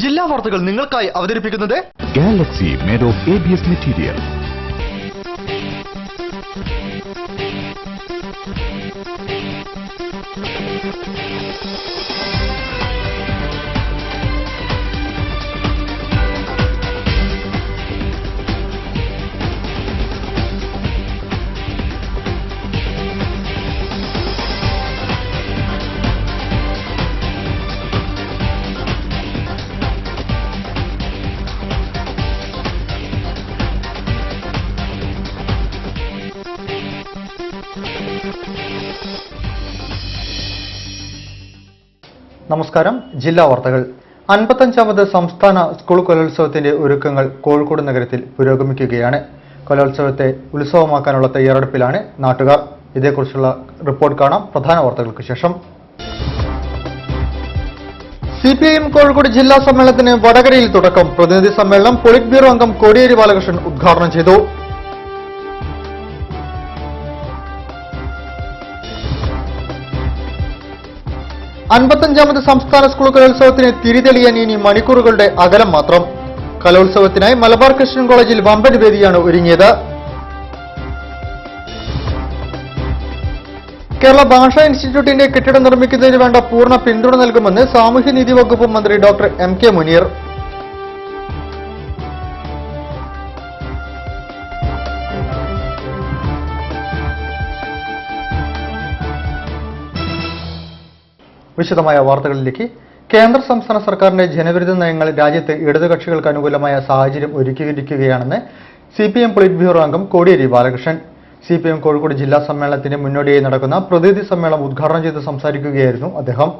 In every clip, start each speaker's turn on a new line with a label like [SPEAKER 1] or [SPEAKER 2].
[SPEAKER 1] ജില്ലാ വാർത്തകൾ നിങ്ങൾക്കായി അവതരിപ്പിക്കുന്നത്
[SPEAKER 2] Galaxy made of ABS material.
[SPEAKER 3] നമസ്കാരം. ജില്ലാ വാർത്തകൾ. 55ാമത് സംസ്ഥാന സ്കൂൾ കലോത്സവത്തിന്റെ ഒരുക്കങ്ങൾ കോഴിക്കോട് നഗരത്തിൽ പുരോഗമിക്കുകയാണ്. കലോത്സവത്തെ ഉത്സവമാക്കാനുള്ള തയ്യാറെടുപ്പിലാണ് നാട്ടുകാർ. ഇതേക്കുറിച്ചുള്ള റിപ്പോർട്ട് കാണാം പ്രധാന വാർത്തകൾക്ക് ശേഷം. CPIM കോഴിക്കോട് ജില്ലാ സമ്മേളനത്തിന് വടകരയിൽ തുടക്കം. പ്രതിനിധി സമ്മേളനം പോളിറ്റ് ബ്യൂറോ അംഗം കോടിയേരി ബാലകൃഷ്ണൻ ഉദ്ഘാടനം ചെയ്തു. ാമത് സംസ്ഥാന സ്കൂൾ കലോത്സവത്തിന് തിരിതെളിയാൻ ഇനി മണിക്കൂറുകളുടെ അകലം മാത്രം. കലോത്സവത്തിനായി മലബാർ ക്രിസ്ത്യൻ കോളേജിൽ വമ്പൻ വേദിയാണ് ഒരുങ്ങിയത്. കേരള ഭാഷാ ഇൻസ്റ്റിറ്റ്യൂട്ടിന്റെ കെട്ടിടം നിർമ്മിക്കുന്നതിന് വേണ്ട പൂർണ്ണ പിന്തുണ നൽകുമെന്ന് സാമൂഹ്യനീതി വകുപ്പ് മന്ത്രി ഡോക്ടർ MK മുനീർ. വിശദമായ വാർത്തകളിലേക്ക്. കേന്ദ്ര സംസ്ഥാന സർക്കാരിന്റെ ജനവിരുദ്ധ നയങ്ങൾ രാജ്യത്ത് ഇടതുകക്ഷികൾക്ക് അനുകൂലമായ സാഹചര്യം ഒരുക്കിയിരിക്കുകയാണെന്ന് CPIM പോളിറ്റ് ബ്യൂറോ അംഗം കോടിയേരി ബാലകൃഷ്ണൻ. CPIM കോഴിക്കോട് ജില്ലാ സമ്മേളനത്തിന് മുന്നോടിയായി നടക്കുന്ന പ്രതിനിധി സമ്മേളനം ഉദ്ഘാടനം ചെയ്ത് സംസാരിക്കുകയായിരുന്നു അദ്ദേഹം.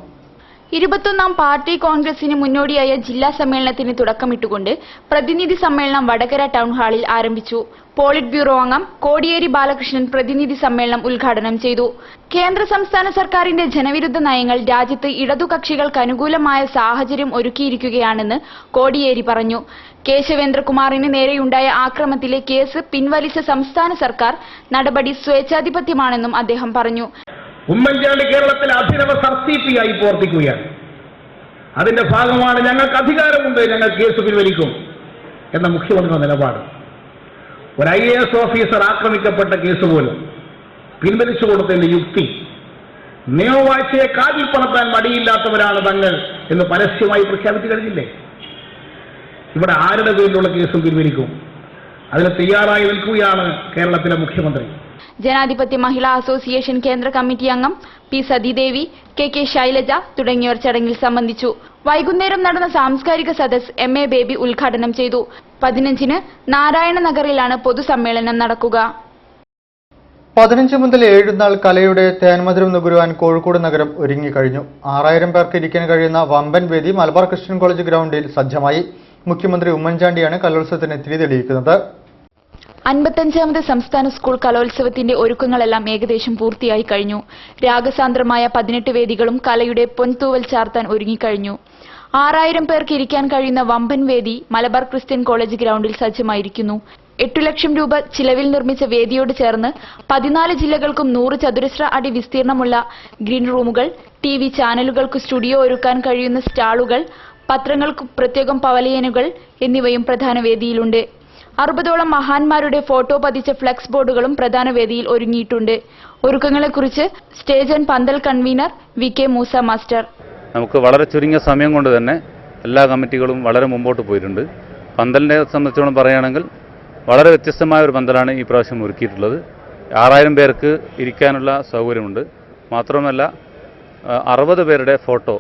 [SPEAKER 4] 21ാം പാർട്ടി കോൺഗ്രസിന് മുന്നോടിയായ ജില്ലാ സമ്മേളനത്തിന് തുടക്കമിട്ടുകൊണ്ട് പ്രതിനിധി സമ്മേളനം വടകര ടൗൺ ഹാളിൽ ആരംഭിച്ചു. പോളിറ്റ് ബ്യൂറോ അംഗം കോടിയേരി ബാലകൃഷ്ണൻ പ്രതിനിധി സമ്മേളനം ഉദ്ഘാടനം ചെയ്തു. കേന്ദ്ര സംസ്ഥാന സർക്കാരിന്റെ ജനവിരുദ്ധ നയങ്ങൾ രാജ്യത്ത് ഇടതുകക്ഷികൾക്ക് അനുകൂലമായ സാഹചര്യം ഒരുക്കിയിരിക്കുകയാണെന്ന് കോടിയേരി പറഞ്ഞു. കേശവേന്ദ്രകുമാറിന് നേരെയുണ്ടായ ആക്രമണത്തിലെ കേസ് പിൻവലിച്ച സംസ്ഥാന സർക്കാർ നടപടി സ്വേച്ഛാധിപത്യമാണെന്നും അദ്ദേഹം പറഞ്ഞു.
[SPEAKER 5] ഉമ്മൻചാണ്ടി കേരളത്തിലെ അഭിനവ സർസിപിയായി പ്രവർത്തിക്കുകയാണ്. അതിന്റെ ഭാഗമാണ് ഞങ്ങൾക്ക് അധികാരമുണ്ട്, ഞങ്ങൾ കേസ് പിൻവലിക്കും എന്ന മുഖ്യമന്ത്രിയുടെ നിലപാട്. ഒരു IAS ഓഫീസർ ആക്രമിക്കപ്പെട്ട കേസ് പോലും പിൻവലിച്ചു കൊടുത്തതിന്റെ യുക്തി നിയമവാഴ്ചയെ കാതിൽ പണത്താൻ മടിയില്ലാത്തവരാണ് തങ്ങൾ എന്ന് പരസ്യമായി പ്രഖ്യാപിച്ചു കഴിഞ്ഞില്ലേ? ഇവിടെ ആരുടെ പേരിലുള്ള കേസും പിൻവലിക്കും, അതിന് തയ്യാറായി നിൽക്കുകയാണ് കേരളത്തിലെ മുഖ്യമന്ത്രി.
[SPEAKER 4] ജനാധിപത്യ മഹിളാ അസോസിയേഷൻ കേന്ദ്ര കമ്മിറ്റി അംഗം P. സതീദേവി, KK ശൈലജ തുടങ്ങിയവർ ചടങ്ങിൽ സംബന്ധിച്ചു. വൈകുന്നേരം നടന്ന സാംസ്കാരിക സദസ് MA ബേബി ഉദ്ഘാടനം ചെയ്തു. 15-ന് നാരായണ നഗറിലാണ് പൊതുസമ്മേളനം നടക്കുക.
[SPEAKER 3] 15 മുതൽ 7 നാൾ കലയുടെ തേന്മധുരം നുകരുവാൻ കോഴിക്കോട് നഗരം ഒരുങ്ങിക്കഴിഞ്ഞു. 6000 പേർക്ക് ഇരിക്കാൻ കഴിയുന്ന വമ്പൻ വേദി മലബാർ ക്രിസ്ത്യൻ കോളേജ് ഗ്രൗണ്ടിൽ സജ്ജമായി. മുഖ്യമന്ത്രി ഉമ്മൻചാണ്ടിയാണ് കലോത്സവത്തിന് തിരിതെളിയിക്കുന്നത്.
[SPEAKER 4] 55ാമത് സംസ്ഥാന സ്കൂൾ കലോത്സവത്തിന്റെ ഒരുക്കങ്ങളെല്ലാം ഏകദേശം പൂർത്തിയായി കഴിഞ്ഞു. രാഗസാന്ദ്രമായ 18 വേദികളും കലയുടെ പൊൻതൂവൽ ചാർത്താൻ ഒരുങ്ങിക്കഴിഞ്ഞു. 6000 പേർക്ക് ഇരിക്കാൻ കഴിയുന്ന വമ്പൻ വേദി മലബാർ ക്രിസ്ത്യൻ കോളേജ് ഗ്രൗണ്ടിൽ സജ്ജമായിരിക്കുന്നു. 8 ലക്ഷം രൂപ ചിലവിൽ നിർമ്മിച്ച വേദിയോട് ചേർന്ന് 14 ജില്ലകൾക്കും 100 ചതുരശ്ര അടി വിസ്തീർണമുള്ള ഗ്രീൻ റൂമുകൾ, TV ചാനലുകൾക്ക് സ്റ്റുഡിയോ ഒരുക്കാൻ കഴിയുന്ന സ്റ്റാളുകൾ, പത്രങ്ങൾക്ക് പ്രത്യേകം പവലിയനുകൾ എന്നിവയും പ്രധാന വേദിയിലുണ്ട്. 60ഓളം മഹാന്മാരുടെ ഫോട്ടോ പതിച്ച ഫ്ലെക്സ് ബോർഡുകളും പ്രധാന വേദിയിൽ ഒരുങ്ങിയിട്ടുണ്ട്. ഒരുക്കങ്ങളെക്കുറിച്ച് സ്റ്റേജ് ആൻഡ് പന്തൽ കൺവീനർ VK മൂസ മാസ്റ്റർ.
[SPEAKER 6] നമുക്ക് വളരെ ചുരുങ്ങിയ സമയം കൊണ്ട് തന്നെ എല്ലാ കമ്മിറ്റികളും വളരെ മുമ്പോട്ട് പോയിട്ടുണ്ട്. പന്തലിനെ സംബന്ധിച്ചോളം പറയുകയാണെങ്കിൽ വളരെ വ്യത്യസ്തമായ ഒരു പന്തലാണ് ഈ പ്രാവശ്യം ഒരുക്കിയിട്ടുള്ളത്. 6000 പേർക്ക് ഇരിക്കാനുള്ള സൗകര്യമുണ്ട്. മാത്രമല്ല 60 പേരുടെ ഫോട്ടോ,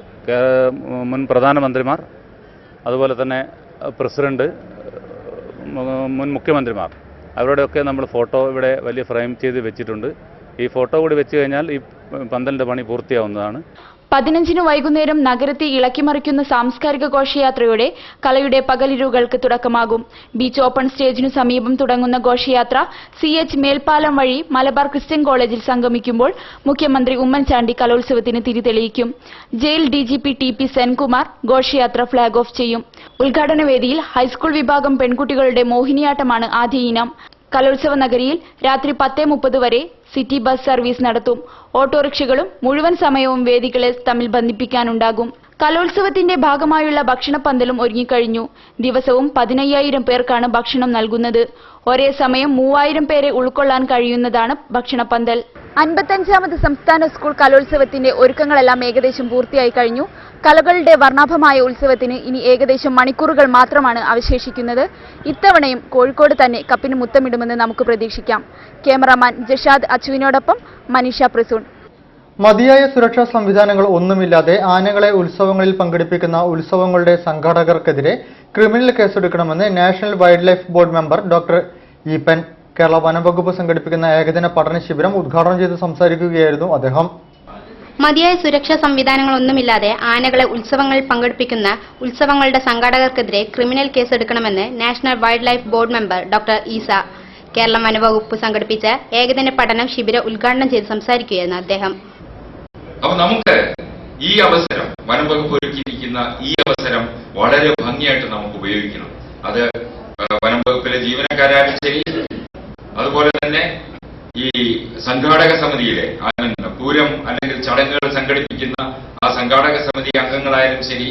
[SPEAKER 6] മുൻ പ്രധാനമന്ത്രിമാർ, അതുപോലെ തന്നെ പ്രസിഡന്റ്, മുൻ മുഖ്യമന്ത്രിമാർ, അവരുടെയൊക്കെ നമ്മൾ ഫോട്ടോ ഇവിടെ വലിയ ഫ്രെയിം ചെയ്ത് വെച്ചിട്ടുണ്ട്. ഈ ഫോട്ടോ കൂടി വെച്ച് കഴിഞ്ഞാൽ ഈ പന്തലിൻ്റെ പണി പൂർത്തിയാവുന്നതാണ്.
[SPEAKER 4] 15-ന് വൈകുന്നേരം നഗരത്തെ ഇളക്കിമറിക്കുന്ന സാംസ്കാരിക ഘോഷയാത്രയോടെ കലയുടെ പകലിരുകൾക്ക് തുടക്കമാകും. ബീച്ച് ഓപ്പൺ സ്റ്റേജിനു സമീപം തുടങ്ങുന്ന ഘോഷയാത്ര CH മേൽപ്പാലം വഴി മലബാർ ക്രിസ്ത്യൻ കോളേജിൽ സംഗമിക്കുമ്പോൾ മുഖ്യമന്ത്രി ഉമ്മൻചാണ്ടി കലോത്സവത്തിന് തിരിതെളിയിക്കും. ജയിൽ DGP TP സെൻകുമാർ ഘോഷയാത്ര ഫ്ളാഗ് ഓഫ് ചെയ്യും. ഉദ്ഘാടന വേദിയിൽ ഹൈസ്കൂൾ വിഭാഗം പെൺകുട്ടികളുടെ മോഹിനിയാട്ടമാണ് ആദ്യ ഇനം. കലോത്സവ നഗരിയിൽ രാത്രി 10:30 വരെ സിറ്റി ബസ് സർവീസ് നടത്തും. ഓട്ടോറിക്ഷകളും മുഴുവൻ സമയവും വേദികളെ തമ്മിൽ ബന്ധിപ്പിക്കാനുണ്ടാകും. കലോത്സവത്തിന്റെ ഭാഗമായുള്ള ഭക്ഷണപ്പന്തലും ഒരുങ്ങിക്കഴിഞ്ഞു. ദിവസവും 15,000 പേർക്കാണ് ഭക്ഷണം നൽകുന്നത്. ഒരേ സമയം 3,000 പേരെ ഉൾക്കൊള്ളാൻ കഴിയുന്നതാണ് ഭക്ഷണപ്പന്തൽ. 55ാമത് സംസ്ഥാന സ്കൂൾ കലോത്സവത്തിന്റെ ഒരുക്കങ്ങളെല്ലാം ഏകദേശം പൂർത്തിയായി കഴിഞ്ഞു. കലകളുടെ വർണ്ണാഭമായ ഉത്സവത്തിന് ഇനി ഏകദേശം മണിക്കൂറുകൾ മാത്രമാണ് അവശേഷിക്കുന്നത്. ഇത്തവണയും കോഴിക്കോട് തന്നെ കപ്പിന് മുത്തമിടുമെന്ന് നമുക്ക് പ്രതീക്ഷിക്കാം. ക്യാമറാമാൻ ജഷാദ് അച്ചുവിനോടൊപ്പം മനീഷ പ്രസൂൺ.
[SPEAKER 3] മതിയായ സുരക്ഷാ സംവിധാനങ്ങൾ ഒന്നുമില്ലാതെ ആനകളെ ഉത്സവങ്ങളിൽ പങ്കെടുപ്പിക്കുന്ന ഉത്സവങ്ങളുടെ സംഘാടകർക്കെതിരെ ക്രിമിനൽ കേസെടുക്കണമെന്ന് national wild life board member doctor Eapen. Kerala വനംവകുപ്പ് സംഘടിപ്പിക്കുന്ന ഏകദിന പഠന ശിബിരം ഉദ്ഘാടനം ചെയ്ത് സംസാരിക്കുകയായിരുന്നു അദ്ദേഹം.
[SPEAKER 7] മതിയായ സുരക്ഷാ സംവിധാനങ്ങളൊന്നുമില്ലാതെ ആനകളെ ഉത്സവങ്ങളിൽ പങ്കെടുപ്പിക്കുന്ന ഉത്സവങ്ങളുടെ സംഘാടകർക്കെതിരെ ക്രിമിനൽ കേസെടുക്കണമെന്ന് national wild life board member doctor ഈസ കേരള വനംവകുപ്പ് സംഘടിപ്പിച്ച ഏകദിന പഠന ശിബിരം ഉദ്ഘാടനം ചെയ്ത് സംസാരിക്കുകയായിരുന്നു അദ്ദേഹം.
[SPEAKER 8] അപ്പൊ നമുക്ക് ഈ അവസരം, വനം വകുപ്പ് ഒരുക്കിയിരിക്കുന്ന ഈ അവസരം വളരെ ഭംഗിയായിട്ട് നമുക്ക് ഉപയോഗിക്കണം. അത് വനം വകുപ്പിലെ ജീവനക്കാരായാലും ശരി, അതുപോലെ തന്നെ ഈ സംഘാടക സമിതിയിലെ പൂരം അല്ലെങ്കിൽ ചടങ്ങുകൾ സംഘടിപ്പിക്കുന്ന ആ സംഘാടക സമിതി അംഗങ്ങളായാലും ശരി,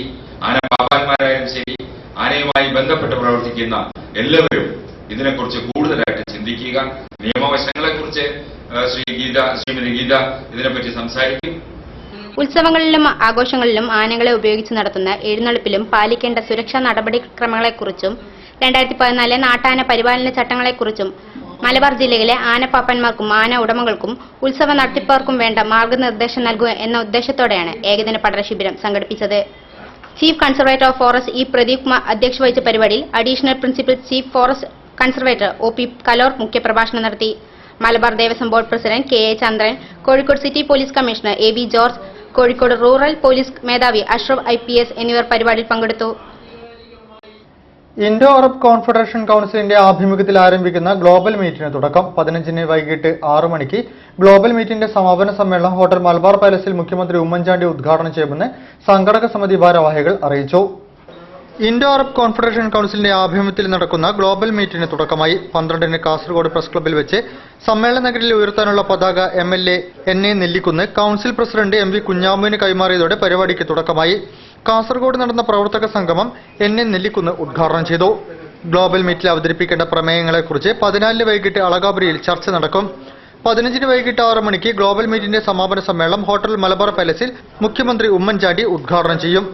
[SPEAKER 8] ആന പാപ്പാന്മാരായാലും ശരി, ആനയുമായി ബന്ധപ്പെട്ട് പ്രവർത്തിക്കുന്ന എല്ലാവരും ഇതിനെക്കുറിച്ച് കൂടുതലായിട്ട് ചിന്തിക്കുക. നിയമവശങ്ങളെക്കുറിച്ച് ശ്രീമതി ഗീത ഇതിനെപ്പറ്റി സംസാരിക്കും.
[SPEAKER 7] ഉത്സവങ്ങളിലും ആഘോഷങ്ങളിലും ആനകളെ ഉപയോഗിച്ച് നടത്തുന്ന എഴുന്നള്ളിപ്പിലും പാലിക്കേണ്ട സുരക്ഷാ നടപടിക്രമങ്ങളെക്കുറിച്ചും 2014 നാട്ടാന പരിപാലന ചട്ടങ്ങളെക്കുറിച്ചും മലബാർ ജില്ലയിലെ ആനപ്പാപ്പന്മാർക്കും ആന ഉടമകൾക്കും ഉത്സവ നടത്തിപ്പുകാർക്കും വേണ്ട മാർഗനിർദ്ദേശം നൽകുക എന്ന ഉദ്ദേശത്തോടെയാണ് ഏകദിന പഠന ശിബിരം സംഘടിപ്പിച്ചത്. Chief conservator of forest E Pradeep Kumar അധ്യക്ഷ വഹിച്ച പരിപാടിയിൽ additional principal chief forest conservator OP കലോർ മുഖ്യപ്രഭാഷണം നടത്തി. Malabar Devaswom board president KA Chandran, Kozhikode city police commissioner AB George, Kozhikode rural police മേധാവി അഷ്റഫ് IPS എന്നിവർ പരിപാടിയിൽ പങ്കെടുത്തു.
[SPEAKER 3] ഇൻഡോ അറബ് കോൺഫെഡറേഷൻ കൌൺസിലിന്റെ ആഭിമുഖ്യത്തിൽ ആരംഭിക്കുന്ന ഗ്ലോബൽ മീറ്റിന് തുടക്കം. 15-ന് വൈകിട്ട് 6 മണിക്ക് ഗ്ലോബൽ മീറ്റിന്റെ സമാപന സമ്മേളനം ഹോട്ടൽ മലബാർ പാലസിൽ മുഖ്യമന്ത്രി ഉമ്മൻചാണ്ടി ഉദ്ഘാടനം ചെയ്യുമെന്ന് സംഘാടക സമിതി ഭാരവാഹികൾ അറിയിച്ചു. ഇൻഡോ അറബ് കോൺഫെഡറേഷൻ കൌൺസിലിന്റെ ആഭിമുഖ്യത്തിൽ നടക്കുന്ന ഗ്ലോബൽ മീറ്റിന് തുടക്കമായി. 12-ന് കാസർഗോഡ് പ്രസ് ക്ലബ്ബിൽ വെച്ച് സമ്മേളന നഗരിൽ ഉയർത്താനുള്ള പതാക MLA NA Nellikkunnu council president MV കുഞ്ഞാമുവിന് കൈമാറിയതോടെ പരിപാടിക്ക് തുടക്കമായി. കാസർഗോഡ് നടന്ന പ്രവർത്തക സംഗമം NA നെല്ലിക്കുന്ന് ഉദ്ഘാടനം ചെയ്തു. ഗ്ലോബൽ മീറ്റിൽ അവതരിപ്പിക്കേണ്ട പ്രമേയങ്ങളെക്കുറിച്ച് 14-ന് വൈകിട്ട് അളകാപുരിയിൽ ചർച്ച നടക്കും. 15-ന് വൈകിട്ട് 6 മണിക്ക് ഗ്ലോബൽ മീറ്റിന്റെ സമാപന സമ്മേളനം ഹോട്ടൽ മലബാർ പാലസിൽ മുഖ്യമന്ത്രി ഉമ്മൻചാണ്ടി ഉദ്ഘാടനം ചെയ്യും.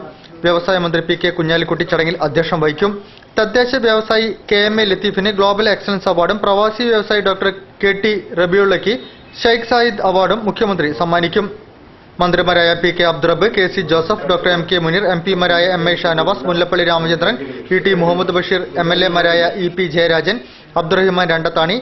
[SPEAKER 3] വ്യവസായ മന്ത്രി PK കുഞ്ഞാലിക്കുട്ടി ചടങ്ങിൽ അധ്യക്ഷം വഹിക്കും. തദ്ദേശ വ്യവസായി KMA ലത്തീഫിന് ഗ്ലോബൽ എക്സലൻസ് അവാർഡും പ്രവാസി വ്യവസായി ഡോക്ടർ KT റബിയുള്ളയ്ക്ക് ഷെയ്ഖ് സായിദ് അവാർഡും മുഖ്യമന്ത്രി സമ്മാനിക്കും. മന്ത്രിമാരായ PK Abdurabb, KC Joseph, doctor MK Muneer, MP മാരായ MI Shanavas, Mullappally Ramachandran, ET Muhammad Basheer, MLA മാരായ EP ജയരാജൻ, അബ്ദുറഹിമാൻ രണ്ടത്താണി,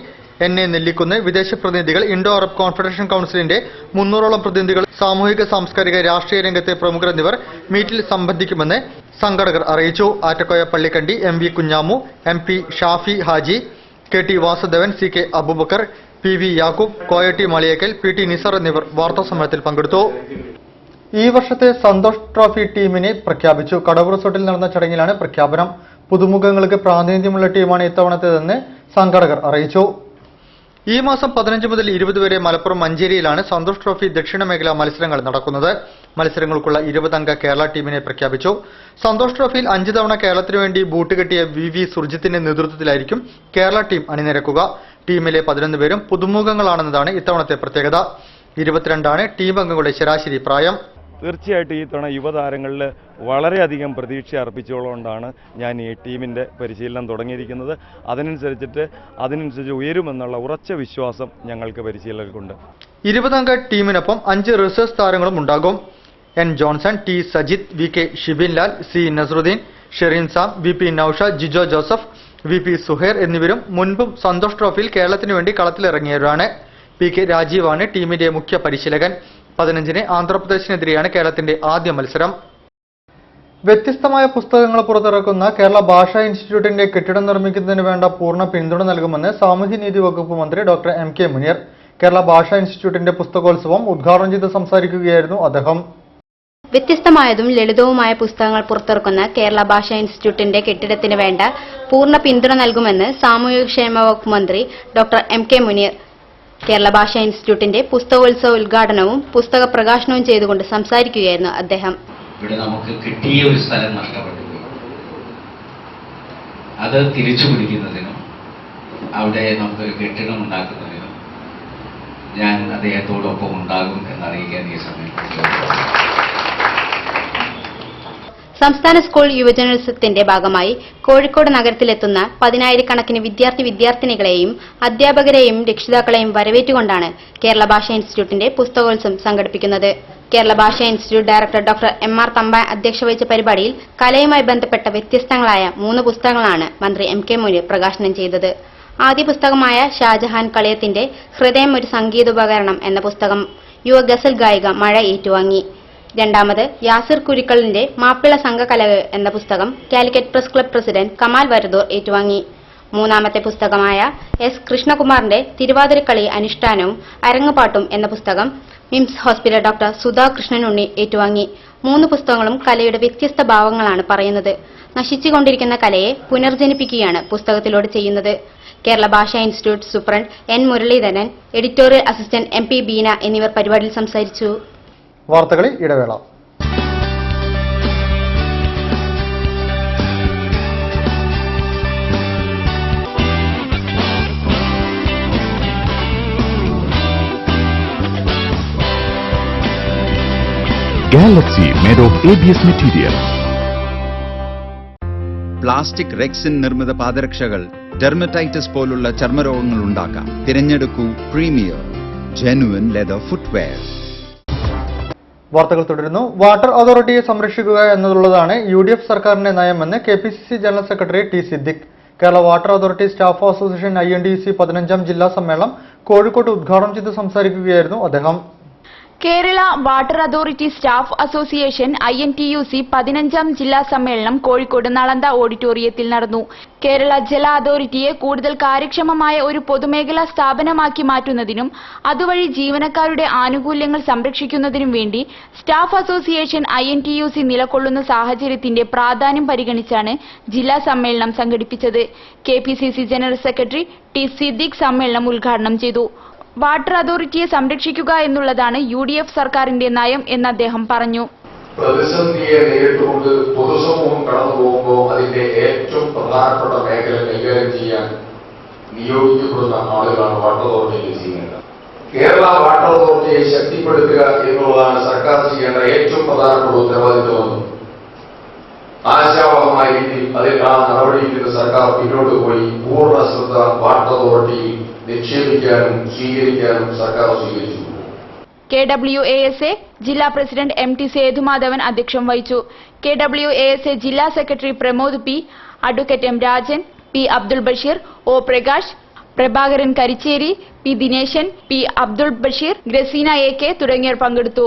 [SPEAKER 3] NA നെല്ലിക്കുന്ന്, വിദേശ പ്രതിനിധികൾ, ഇൻഡോ അറബ് കോൺഫെഡറേഷൻ കൌൺസിലിന്റെ 300ഓളം പ്രതിനിധികൾ, സാമൂഹിക സാംസ്കാരിക രാഷ്ട്രീയ രംഗത്തെ പ്രമുഖർ എന്നിവർ മീറ്റിൽ സംബന്ധിക്കുമെന്ന് സംഘാടകർ അറിയിച്ചു. Attakoya Pallikkandi, MV Kunhamu, MP Shafi Haji, KT Vasudevan, CK Abubakar, PV Yakub, Koyatty Maliyekkal, PT നിസർ എന്നിവർ വാർത്താസമ്മേളനത്തിൽ പങ്കെടുത്തു. ഈ വർഷത്തെ സന്തോഷ് ട്രോഫി ടീമിനെ പ്രഖ്യാപിച്ചു. കടവ് റിസോർട്ടിൽ നടന്ന ചടങ്ങിലാണ് പ്രഖ്യാപനം. പുതുമുഖങ്ങൾക്ക് പ്രാതിനിധ്യമുള്ള ടീമാണ് ഇത്തവണത്തേതെന്ന് സംഘാടകർ അറിയിച്ചു. ഈ മാസം 15 മുതൽ 20 വരെ മലപ്പുറം മഞ്ചേരിയിലാണ് സന്തോഷ് ട്രോഫി ദക്ഷിണ മേഖലാ മത്സരങ്ങൾ നടക്കുന്നത്. മത്സരങ്ങൾക്കുള്ള 20-അംഗ കേരള ടീമിനെ പ്രഖ്യാപിച്ചു. സന്തോഷ് ട്രോഫിയിൽ 5 തവണ കേരളത്തിനു വേണ്ടി ബൂട്ട് കെട്ടിയ VV സുർജിത്തിന്റെ നേതൃത്വത്തിലായിരിക്കും കേരള ടീം അണിനിരക്കുക. ടീമിലെ 11 പേരും പുതുമുഖങ്ങളാണെന്നതാണ് ഇത്തവണത്തെ പ്രത്യേകത. 22 ടീം അംഗങ്ങളുടെ ശരാശരി പ്രായം.
[SPEAKER 9] തീർച്ചയായിട്ടും ഈ തവണ യുവതാരങ്ങളിൽ വളരെയധികം പ്രതീക്ഷ അർപ്പിച്ചുകൊണ്ടാണ് ഞാൻ ഈ ടീമിൻ്റെ പരിശീലനം തുടങ്ങിയിരിക്കുന്നത്. അതിനനുസരിച്ച് ഉയരുമെന്നുള്ള ഉറച്ച വിശ്വാസം ഞങ്ങൾക്ക് പരിശീലകർക്കുണ്ട്. 20-അംഗ
[SPEAKER 3] ടീമിനൊപ്പം 5 റിസർവ് താരങ്ങളും ഉണ്ടാകും. N Johnson, T Sajith, VK Shibin Lal, C Nasaruddin, Sherin Sam, VP Nausha, Jijo Joseph, VP Suhair എന്നിവരും മുൻപും സന്തോഷ് ട്രോഫിയിൽ കേരളത്തിനു വേണ്ടി കളത്തിലിറങ്ങിയവരാണ്. PK രാജീവാണ് ടീമിന്റെ മുഖ്യ പരിശീലകൻ. 15-ന് ആന്ധ്രാപ്രദേശിനെതിരെയാണ് കേരളത്തിന്റെ ആദ്യ മത്സരം. വ്യത്യസ്തമായ പുസ്തകങ്ങൾ പുറത്തിറക്കുന്ന കേരള ഭാഷാ ഇൻസ്റ്റിറ്റ്യൂട്ടിന്റെ കെട്ടിടം നിർമ്മിക്കുന്നതിന് വേണ്ട പൂർണ്ണ പിന്തുണ നൽകുമെന്ന് സാമൂഹ്യനീതി വകുപ്പ് മന്ത്രി ഡോക്ടർ MK മുനീർ. കേരള ഭാഷാ ഇൻസ്റ്റിറ്റ്യൂട്ടിന്റെ പുസ്തകോത്സവം ഉദ്ഘാടനം ചെയ്ത് സംസാരിക്കുകയായിരുന്നു അദ്ദേഹം.
[SPEAKER 7] വ്യത്യസ്തമായതും ലളിതവുമായ പുസ്തകങ്ങൾ പുറത്തിറക്കുന്ന കേരള ഭാഷാ ഇൻസ്റ്റിറ്റ്യൂട്ടിന്റെ കെട്ടിടത്തിന് വേണ്ട പൂർണ്ണ പിന്തുണ നൽകുമെന്ന് സാമൂഹ്യക്ഷേമ വകുപ്പ് മന്ത്രി ഡോക്ടർ MK മുനീർ കേരള ഭാഷാ ഇൻസ്റ്റിറ്റ്യൂട്ടിന്റെ പുസ്തകോത്സവ ഉദ്ഘാടനവും പുസ്തക പ്രകാശനവും ചെയ്തുകൊണ്ട് സംസാരിക്കുകയായിരുന്നു അദ്ദേഹം.
[SPEAKER 10] ഇവിടെ നമുക്ക് കിട്ടിയ ഒരു സ്ഥലം നഷ്ടപ്പെട്ടു പോയി. അത് തിരിച്ചു പിടിക്കുന്നതിനും അവിടെ നമുക്കൊരു കെട്ടിടം ഉണ്ടാക്കുന്നതിനും ഞാൻ അദ്ദേഹത്തോടൊപ്പം ഉണ്ടാകും എന്നറിയിക്കാൻ ഈ സമയത്ത്.
[SPEAKER 7] സംസ്ഥാന സ്കൂൾ യുവജനോത്സവത്തിന്റെ ഭാഗമായി കോഴിക്കോട് നഗരത്തിലെത്തുന്ന 10,000-കണക്കിന് വിദ്യാർത്ഥിനികളെയും അധ്യാപകരെയും രക്ഷിതാക്കളെയും വരവേറ്റുകൊണ്ടാണ് കേരള ഭാഷാ ഇൻസ്റ്റിറ്റ്യൂട്ടിന്റെ പുസ്തകോത്സവം സംഘടിപ്പിക്കുന്നത്. കേരള ഭാഷാ institute director doctor MR Thampan അധ്യക്ഷത വഹിച്ച പരിപാടിയിൽ കലയുമായി ബന്ധപ്പെട്ട വ്യത്യസ്തങ്ങളായ 3 പുസ്തകങ്ങളാണ് മന്ത്രി MK മുനീർ പ്രകാശനം ചെയ്തത്. ആദ്യ പുസ്തകമായ ഷാജഹാൻ കളയത്തിന്റെ ഹൃദയം ഒരു സംഗീതോപകരണം എന്ന പുസ്തകം യുവ ഗസൽ ഗായിക മഴ ഏറ്റുവാങ്ങി. രണ്ടാമത് യാസിർ കുരിക്കളിന്റെ മാപ്പിള സംഘകലവ് എന്ന പുസ്തകം Calicut press club president Kamal Varadoor ഏറ്റുവാങ്ങി. മൂന്നാമത്തെ പുസ്തകമായ S. കൃഷ്ണകുമാറിന്റെ തിരുവാതിരക്കളി അനുഷ്ഠാനവും അരങ്ങുപാട്ടും എന്ന പുസ്തകം മിംസ് ഹോസ്പിറ്റൽ ഡോക്ടർ സുധാ കൃഷ്ണനുണ്ണി ഏറ്റുവാങ്ങി. 3 പുസ്തകങ്ങളും കലയുടെ വ്യത്യസ്ത ഭാവങ്ങളാണ് പറയുന്നത്. നശിച്ചുകൊണ്ടിരിക്കുന്ന കലയെ പുനർജനിപ്പിക്കുകയാണ് പുസ്തകത്തിലൂടെ ചെയ്യുന്നത്. കേരള ഭാഷാ institute superintendent N. Muraleedharan, editorial assistant MP Beena എന്നിവർ പരിപാടിയിൽ സംസാരിച്ചു.
[SPEAKER 3] വാർത്തകളിൽ ഇടവേള.
[SPEAKER 2] Galaxy made of ABS material.
[SPEAKER 11] Plastic rexine നിർമ്മിത പാദരക്ഷകൾ ഡെർമറ്റൈറ്റിസ് പോലുള്ള ചർമ്മരോഗങ്ങൾ ഉണ്ടാക്കാം. തിരഞ്ഞെടുക്കൂ പ്രീമിയർ ജെനുവിൻ ലെതർ ഫുട്വെയർ.
[SPEAKER 3] വാർത്തകൾ തുടരുന്നു. വാട്ടർ അതോറിറ്റിയെ സംരക്ഷിക്കുക എന്നുള്ളതാണ് UDF സർക്കാരിന്റെ നയമെന്ന് KPCC general secretary T. Siddique. Kerala water authority staff association INTUC 15ാം ജില്ലാ സമ്മേളനം കോഴിക്കോട്ട് ഉദ്ഘാടനം ചെയ്ത് സംസാരിക്കുകയായിരുന്നു അദ്ദേഹം.
[SPEAKER 4] Kerala water authority staff association INTUC 15ാം ജില്ലാ സമ്മേളനം കോഴിക്കോട് നളന്ദ ഓഡിറ്റോറിയത്തിൽ നടന്നു. കേരള ജല അതോറിറ്റിയെ കൂടുതൽ കാര്യക്ഷമമായ ഒരു പൊതുമേഖലാ സ്ഥാപനമാക്കി മാറ്റുന്നതിനും അതുവഴി ജീവനക്കാരുടെ ആനുകൂല്യങ്ങൾ സംരക്ഷിക്കുന്നതിനും വേണ്ടി സ്റ്റാഫ് അസോസിയേഷൻ INTUC നിലകൊള്ളുന്ന സാഹചര്യത്തിന്റെ പ്രാധാന്യം പരിഗണിച്ചാണ് ജില്ലാ സമ്മേളനം സംഘടിപ്പിച്ചത്. KPCC general secretary T. Siddique സമ്മേളനം ഉദ്ഘാടനം ചെയ്തു. വാട്ടർ അതോറിറ്റിയെ സംരക്ഷിക്കുക എന്നുള്ളതാണ് UDF സർക്കാരിന്റെ നയം എന്ന് അദ്ദേഹം പറഞ്ഞു.
[SPEAKER 12] പ്രതിസന്ധിയെ നേരിട്ടുകൊണ്ട് പൊതുസമൂഹം കടന്നു പോകുമ്പോൾ അതിന്റെ ഏറ്റവും പ്രധാനപ്പെട്ട മേഖല കൈകാര്യം ചെയ്യാൻ നിയോഗിക്കപ്പെടുന്ന ആളുകളാണ് വാട്ടർ അതോറിറ്റിയിൽ ചെയ്യുന്നത്. കേരള വാട്ടർ അതോറിറ്റിയെ ശക്തിപ്പെടുത്തുക എന്നുള്ളതാണ് സർക്കാർ ചെയ്യേണ്ട ഏറ്റവും പ്രധാനപ്പെട്ട ഉത്തരവാദിത്വമെന്നും ആശാവഹമായ രീതിയിൽ ആ നടപടിയിൽ സർക്കാർ പിന്നോട്ട് പോയി പൂർണ്ണ ശ്രദ്ധ വാട്ടർ അതോറിറ്റിയിൽ നിക്ഷേപിക്കാനും സ്വീകരിക്കാനും സർക്കാർ സ്വീകരിച്ചു.
[SPEAKER 4] KWASA ജില്ലാ പ്രസിഡന്റ് MT സേതുമാധവൻ അധ്യക്ഷം വഹിച്ചു. KWASA ജില്ലാ secretary Pramod P, advocate M. Rajan, P. Abdul Basheer, O. Prakash, Prabhakaran Karicheri, P. Dineshan, P. Abdul Basheer, Graseena AK തുടങ്ങിയവർ പങ്കെടുത്തു.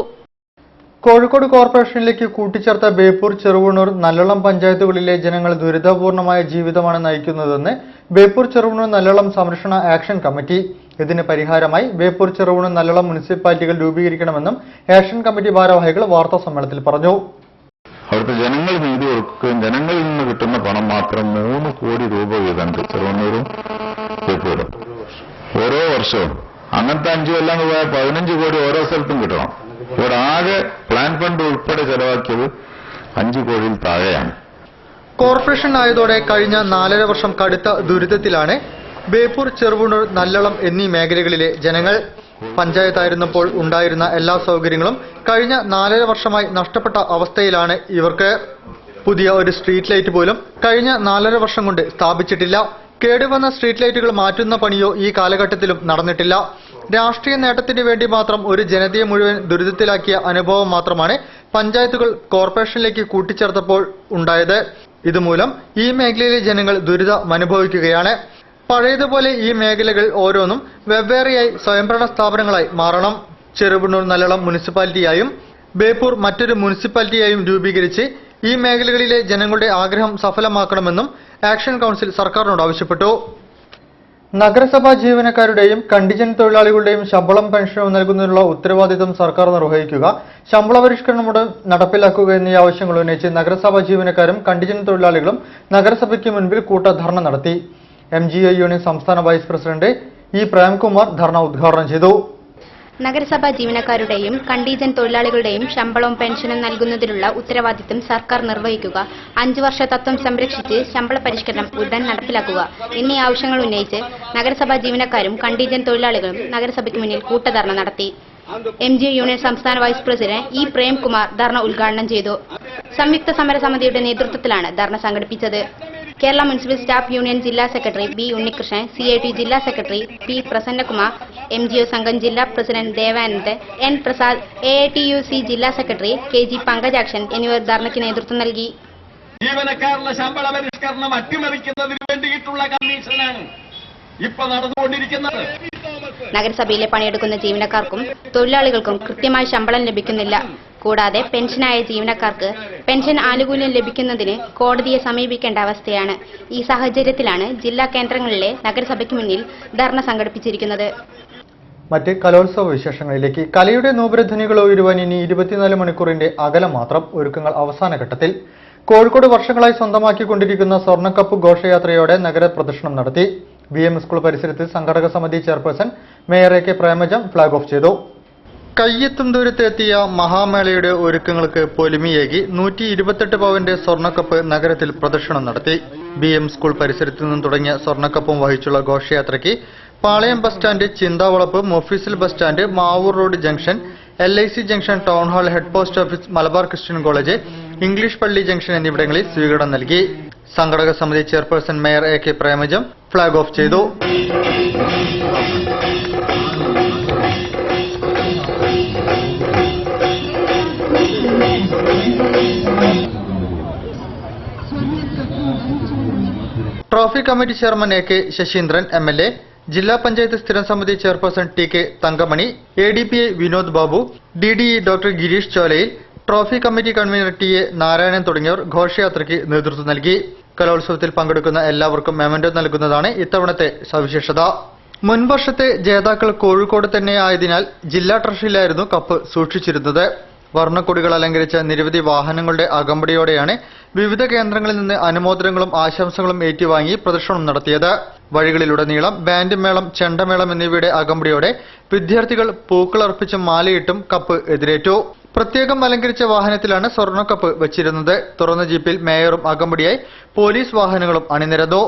[SPEAKER 3] കോഴിക്കോട് കോർപ്പറേഷനിലേക്ക് കൂട്ടിച്ചേർത്ത ബേപ്പൂർ, ചെറുവണ്ണൂർ, നല്ലളം പഞ്ചായത്തുകളിലെ ജനങ്ങൾ ദുരിതപൂർണമായ ജീവിതമാണ് നയിക്കുന്നതെന്ന് ബേപ്പൂർ, ചെറുവണ്ണൂർ, നല്ലളം സംരക്ഷണ ആക്ഷൻ കമ്മിറ്റി. ഇതിന് പരിഹാരമായി ബേപ്പൂർ, ചെറുവണ്ണൂർ, നല്ലളം മുനിസിപ്പാലിറ്റികൾ രൂപീകരിക്കണമെന്നും ആക്ഷൻ കമ്മിറ്റി ഭാരവാഹികൾ വാർത്താ സമ്മേളനത്തിൽ പറഞ്ഞു.
[SPEAKER 2] അവിടുത്തെ ജനങ്ങൾ നീതി കൊടുക്കുകയും ജനങ്ങളിൽ നിന്ന് കിട്ടുന്ന പണം മാത്രം 3 കോടി രൂപ വീതമുണ്ട് ചെറുവണ്ണൂരും ബേപ്പൂരും ഓരോ വർഷവും. അങ്ങനത്തെ 5 കൊല്ലം പോയാൽ 15 കോടി ഓരോ സ്ഥലത്തും കിട്ടണം. ഇവിടെ ആകെ പ്ലാൻ ഫണ്ട് ഉൾപ്പെടെ ചെലവാക്കിയത് 5 കോടിയിൽ താഴെയാണ്.
[SPEAKER 3] കോർപ്പറേഷൻ ആയതോടെ കഴിഞ്ഞ 4.5 വർഷം കടുത്ത ദുരിതത്തിലാണ് ബേപ്പൂർ, ചെറുവണ്ണൂർ, നല്ലളം എന്നീ മേഖലകളിലെ ജനങ്ങൾ. പഞ്ചായത്തായിരുന്നപ്പോൾ ഉണ്ടായിരുന്ന എല്ലാ സൗകര്യങ്ങളും കഴിഞ്ഞ 4.5 വർഷമായി നഷ്ടപ്പെട്ട അവസ്ഥയിലാണ് ഇവർക്ക്. പുതിയ ഒരു സ്ട്രീറ്റ് ലൈറ്റ് പോലും കഴിഞ്ഞ 4.5 വർഷം കൊണ്ട് സ്ഥാപിച്ചിട്ടില്ല. കേടുവന്ന സ്ട്രീറ്റ് ലൈറ്റുകൾ മാറ്റുന്ന പണിയോ ഈ കാലഘട്ടത്തിലും നടന്നിട്ടില്ല. രാഷ്ട്രീയ നേട്ടത്തിന് വേണ്ടി മാത്രം ഒരു ജനതയെ മുഴുവൻ ദുരിതത്തിലാക്കിയ അനുഭവം മാത്രമാണ് പഞ്ചായത്തുകൾ കോർപ്പറേഷനിലേക്ക് കൂട്ടിച്ചേർത്തപ്പോൾ ഉണ്ടായത്. ഇതുമൂലം ഈ മേഖലയിലെ ജനങ്ങൾ ദുരിതമനുഭവിക്കുകയാണ്. പഴയതുപോലെ ഈ മേഖലകൾ ഓരോന്നും വെവ്വേറെയായി സ്വയംഭരണ സ്ഥാപനങ്ങളായി മാറണം. ചെറുവണ്ണൂർ, നല്ലളം മുനിസിപ്പാലിറ്റിയായും ബേപ്പൂർ മറ്റൊരു മുനിസിപ്പാലിറ്റിയായും രൂപീകരിച്ച് ഈ മേഖലകളിലെ ജനങ്ങളുടെ ആഗ്രഹം സഫലമാക്കണമെന്നും ആക്ഷൻ കൗൺസിൽ സർക്കാരിനോട് ആവശ്യപ്പെട്ടു. നഗരസഭാ ജീവനക്കാരുടെയും കണ്ടിജന്റ് തൊഴിലാളികളുടെയും ശമ്പളം പെൻഷനും നൽകുന്നതിനുള്ള ഉത്തരവാദിത്തം സർക്കാർ നിർവഹിക്കുക, ശമ്പള പരിഷ്കരണം നടപ്പിലാക്കുക എന്നീ ആവശ്യങ്ങൾ ഉന്നയിച്ച് നഗരസഭാ ജീവനക്കാരും കണ്ടിജന്റ് തൊഴിലാളികളും നഗരസഭയ്ക്ക് മുൻപിൽ കൂട്ടധർണ നടത്തി. MGI യൂണിയൻ സംസ്ഥാന വൈസ് പ്രസിഡന്റ് E. പ്രേംകുമാർ ധർണ ഉദ്ഘാടനം ചെയ്തു.
[SPEAKER 7] നഗരസഭാ ജീവനക്കാരുടെയും കണ്ടീജന്റ് തൊഴിലാളികളുടെയും ശമ്പളവും പെൻഷനും നൽകുന്നതിനുള്ള ഉത്തരവാദിത്തം സർക്കാർ നിർവഹിക്കുക, 5 വർഷ തത്വം സംരക്ഷിച്ച് ശമ്പള പരിഷ്കരണം ഉടൻ നടപ്പിലാക്കുക എന്നീ ആവശ്യങ്ങൾ ഉന്നയിച്ച് നഗരസഭാ ജീവനക്കാരും കണ്ടീജന്റ് തൊഴിലാളികളും നഗരസഭയ്ക്ക് മുന്നിൽ കൂട്ടധർണ നടത്തി. MGO യൂണിയൻ സംസ്ഥാന വൈസ് പ്രസിഡന്റ് E. പ്രേംകുമാർ ധർണ ഉദ്ഘാടനം ചെയ്തു. സംയുക്ത സമരസമിതിയുടെ നേതൃത്വത്തിലാണ് ധർണ സംഘടിപ്പിച്ചത്. കേരള മുനിസിപ്പൽ സ്റ്റാഫ് യൂണിയൻ ജില്ലാ സെക്രട്ടറി B. ഉണ്ണികൃഷ്ണൻ, CIT ജില്ലാ സെക്രട്ടറി P. പ്രസന്നകുമാർ, MGO സംഘം ജില്ലാ president Devanand N. Prasad, AATUC ജില്ലാ സെക്രട്ടറി KG പങ്കജാക്ഷൻ എന്നിവർ ധർണയ്ക്ക് നേതൃത്വം നൽകി.
[SPEAKER 5] ജീവനക്കാരുടെ ശമ്പള പരിഷ്കരണം അട്ടിമറിക്കുന്നതിന് വേണ്ടിയിട്ടുള്ള കമ്മീഷനാണ് ഇപ്പോൾ നടന്നുകൊണ്ടിരിക്കുന്നത്.
[SPEAKER 7] നഗരസഭയിലെ പണിയെടുക്കുന്ന ജീവനക്കാർക്കും തൊഴിലാളികൾക്കും കൃത്യമായി ശമ്പളം ലഭിക്കുന്നില്ല. കൂടാതെ പെൻഷനായ ജീവനക്കാർക്ക് പെൻഷൻ ആനുകൂല്യം ലഭിക്കുന്നതിന് കോടതിയെ സമീപിക്കേണ്ട അവസ്ഥയാണ്. ഈ സാഹചര്യത്തിലാണ് ജില്ലാ കേന്ദ്രങ്ങളിലെ നഗരസഭയ്ക്ക് മുന്നിൽ ധർണ സംഘടിപ്പിച്ചിരിക്കുന്നത്.
[SPEAKER 3] മറ്റ് കലോത്സവ വിശേഷങ്ങളിലേക്ക്. കലയുടെ നൂപുരധ്വനികൾ ഉയരുവാൻ ഇനി 24 മണിക്കൂറിന്റെ അകലം മാത്രം. ഒരുക്കങ്ങൾ അവസാന ഘട്ടത്തിൽ. കോഴിക്കോട് വർഷങ്ങളായി സ്വന്തമാക്കിക്കൊണ്ടിരിക്കുന്ന സ്വർണ്ണക്കപ്പ് ഘോഷയാത്രയോടെ നഗര പ്രദക്ഷിണം നടത്തി. VM സ്കൂൾ പരിസരത്ത് സംഘടക സമിതി chairperson mayor AK Premajam flag off ചെയ്തു. കയ്യെത്തും ദൂരത്തെത്തിയ മഹാമേളയുടെ ഒരുക്കങ്ങൾക്ക് പൊലിമയേകി 128 പവന്റെ സ്വർണ്ണക്കപ്പ് നഗരത്തിൽ പ്രദർശനം നടത്തി. BM സ്കൂൾ പരിസരത്ത് നിന്നും തുടങ്ങിയ സ്വർണ്ണക്കപ്പും വഹിച്ചുള്ള ഘോഷയാത്രയ്ക്ക് Palayam bus stand, Chinthavalappu, mofussil bus stand, Mavoor road junction, LIC junction, town hall, head post office, Malabar Christian college, English പള്ളി ജംഗ്ഷൻ എന്നിവിടങ്ങളിൽ സ്വീകരണം നൽകി. സംഘടക സമിതി chairperson mayor AK Premajam flag off ചെയ്തു. Trophy committee chairman AK Saseendran MLA, ജില്ലാ പഞ്ചായത്ത് സ്ഥിരം സമിതി chairperson TK Thankamani, ADPI Vinod Babu, DDE doctor Girish Cholayil, trophy committee convener TA Narayanan തുടങ്ങിയവർ ഘോഷയാത്രയ്ക്ക് നേതൃത്വം നൽകി. കലോത്സവത്തിൽ പങ്കെടുക്കുന്ന എല്ലാവർക്കും മെമന്റോ നൽകുന്നതാണ് ഇത്തവണത്തെ സവിശേഷത. മുൻവർഷത്തെ ജേതാക്കൾ കോഴിക്കോട് തന്നെ ആയതിനാൽ ജില്ലാ ട്രഷറിയിലായിരുന്നു കപ്പ് സൂക്ഷിച്ചിരുന്നത്. വർണ്ണക്കൊടികൾ അലങ്കരിച്ച നിരവധി വാഹനങ്ങളുടെ അകമ്പടിയോടെയാണ് വിവിധ കേന്ദ്രങ്ങളിൽ നിന്ന് അനുമോദനങ്ങളും ആശംസകളും ഏറ്റുവാങ്ങി പ്രദർശനം നടത്തിയത്. വഴികളിലുടനീളം ബാൻഡ് മേളം, ചെണ്ടമേളം എന്നിവയുടെ അകമ്പടിയോടെ വിദ്യാർത്ഥികൾ പൂക്കളർപ്പിച്ചും മാലയിട്ടും കപ്പ് എതിരേറ്റു. പ്രത്യേകം അലങ്കരിച്ച വാഹനത്തിലാണ് സ്വർണ്ണക്കപ്പ് വച്ചിരുന്നത്. തുറന്ന ജീപ്പിൽ മേയറും അകമ്പടിയായി പോലീസ് വാഹനങ്ങളും അണിനിരന്നു.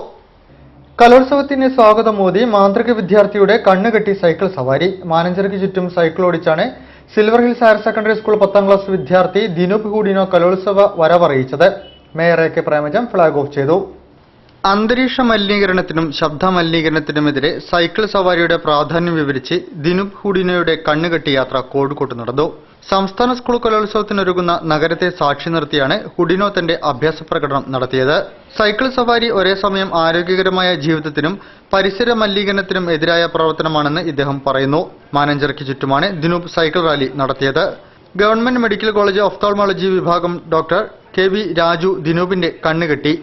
[SPEAKER 3] കലോത്സവത്തിന് സ്വാഗതം മോദി മാന്ത്രിക വിദ്യാർത്ഥിയുടെ കണ്ണുകെട്ടി സൈക്കിൾ സവാരി. മാനഞ്ചേരിക്ക് ചുറ്റും സൈക്കിൾ ഓടിച്ചാണ് silver hills higher secondary school 10ാം ക്ലാസ് വിദ്യാർത്ഥി ദിനൂപ് ഹൂഡിനോ കലോത്സവ വരവറിയിച്ചത്. Mayor AK Premajam flag off ചെയ്തു. അന്തരീക്ഷ മലിനീകരണത്തിനും ശബ്ദ മലിനീകരണത്തിനുമെതിരെ സൈക്കിൾ സവാരിയുടെ പ്രാധാന്യം വിവരിച്ച് ദിനൂപ് ഹൂഡിനോയുടെ കണ്ണുകെട്ടി യാത്ര കോഴിക്കോട്ട് നടന്നു. സംസ്ഥാന സ്കൂൾ കലോത്സവത്തിനൊരുങ്ങുന്ന നഗരത്തെ സാക്ഷി നിർത്തിയാണ് ഹുഡിനോ തന്റെ അഭ്യാസ പ്രകടനം നടത്തിയത്. സൈക്കിൾ സവാരി ഒരേ സമയം ആരോഗ്യകരമായ ജീവിതത്തിനും പരിസര മലിനീകരണത്തിനും എതിരായ പ്രവർത്തനമാണെന്ന് ഇദ്ദേഹം പറയുന്നു. മാനഞ്ചേരിക്ക് ചുറ്റുമാണ് ദിനൂപ് സൈക്കിൾ റാലി നടത്തിയത്. ഗവൺമെന്റ് മെഡിക്കൽ കോളേജ് ഒഫ്താൾമോളജി വിഭാഗം ഡോക്ടർ KV രാജു ദിനൂപിന്റെ കണ്ണുകെട്ടി.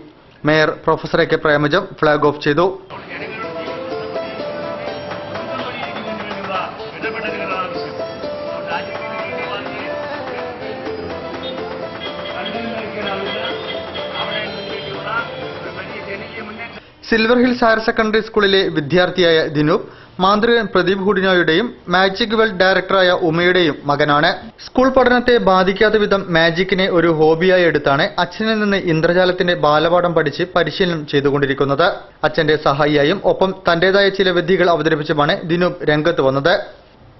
[SPEAKER 3] Mayor professor AK Premajam flag off ചെയ്തു. സിൽവർ ഹിൽസ് ഹയർ സെക്കൻഡറി സ്കൂളിലെ വിദ്യാർത്ഥിയായ ദിനൂപ് മാന്ത്രികൻ പ്രദീപ് ഹുഡിനോയുടെയും മാജിക് വേൾഡ് ഡയറക്ടറായ ഉമയുടെയും മകനാണ്. സ്കൂൾ പഠനത്തെ ബാധിക്കാത്ത വിധം മാജിക്കിനെ ഒരു ഹോബിയായി എടുത്താണ് അച്ഛനിൽ നിന്ന് ഇന്ദ്രജാലത്തിന്റെ ബാലപാഠം പഠിച്ച് പരിശീലനം ചെയ്തുകൊണ്ടിരിക്കുന്നത്. അച്ഛന്റെ സഹായിയായും ഒപ്പം തന്റേതായ ചില വിദ്യകൾ അവതരിപ്പിച്ചുമാണ് ദിനൂപ് രംഗത്ത് വന്നത്.